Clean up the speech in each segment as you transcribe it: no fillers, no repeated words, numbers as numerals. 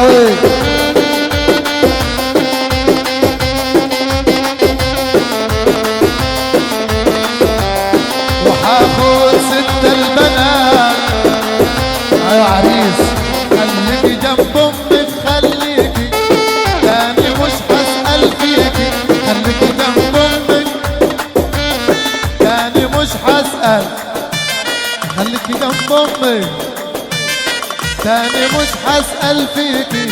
قوي. وحاخد ست البنات. ايوه عريس، خليكي جنب امك خليكي، تاني مش هسأل فيكي. خليكي جنب امك تاني مش هسأل. خليكي جنب امك تاني مش هسأل فيكي.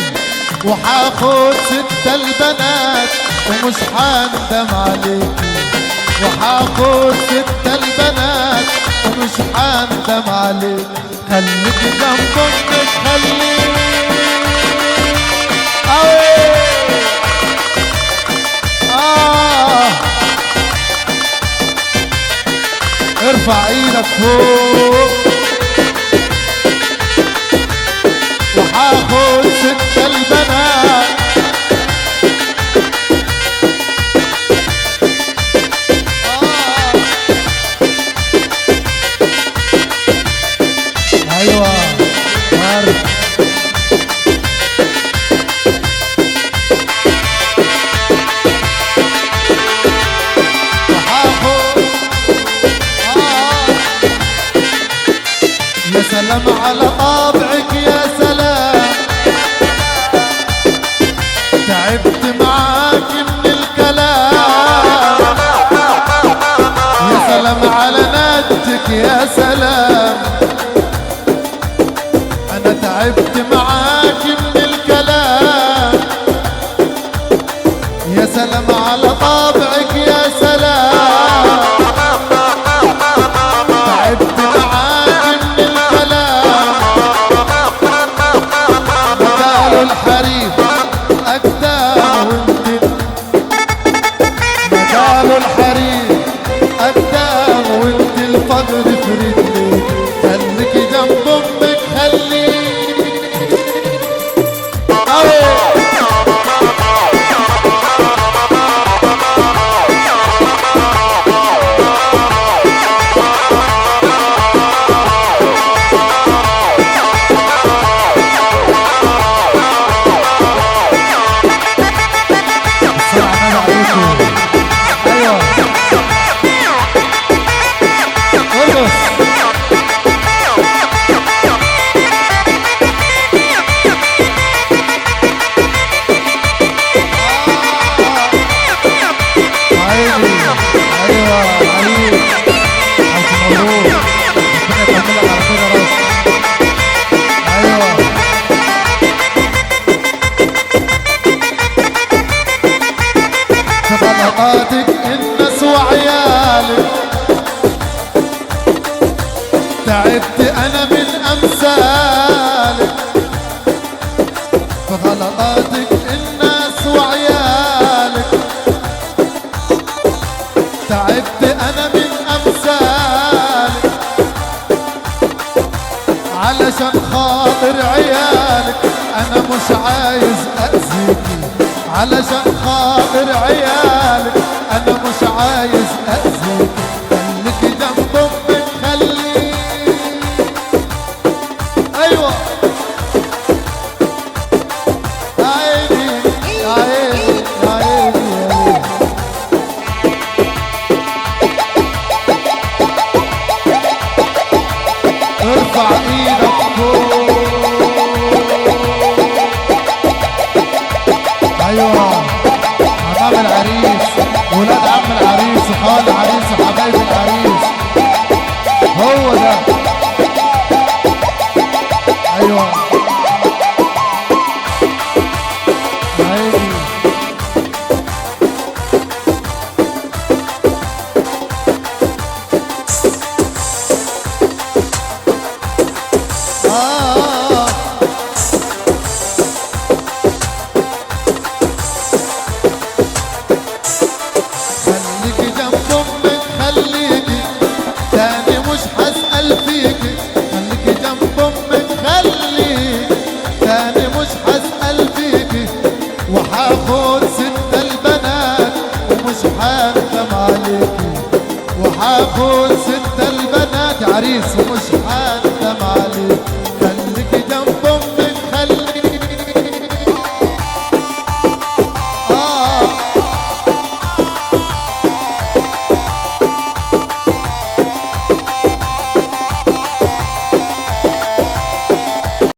وحاخد ست البنات ومش هندم عليكي. وحاخد ست البنات ومش هندم عليك. خليكي جنب امك خليكي ارفع ايدك فوق. وحاخد ست البنات ايوه عارف. وحاخد يا سلام على طابعك يا سلام. تعبت معاك من الكلام. يا سلام على نجتك يا سلام. أنا تعبت معاك من الكلام. يا سلام على طابعك يا سلام. تعبت معاك من الكلام. قالوا الحريم أقدام وانت، قالوا الحريم أقدام وانت الفقر في رجليك. خليكي جنب امك خليكي طلقاتك الناس وعيالك. تعبت انا من امثالك. فغلطاتك الناس وعيالك. تعبت انا من امثالك. علشان خاطر عيالك انا مش عايز اذيكي. علشان خاطر عيالك انا مش عايز اذيك. خليكي جنب امك خليكي ايوه. يا عيني يا عيني يا عيني. ارفع ايدك فوق. ايوه عمام العريس، ولاد عم العريس وخال العريس وحبايب العريس. هو ده ايوه عيني. خليكي جنب امك خليكي، تاني مش هسأل فيكي. خليكي جنب امك خليكي، تاني مش هسأل فيكي. وحاخد ست البنات ومش هندم عليكي. وحاخد ست البنات عريس ومش هندم عليكي.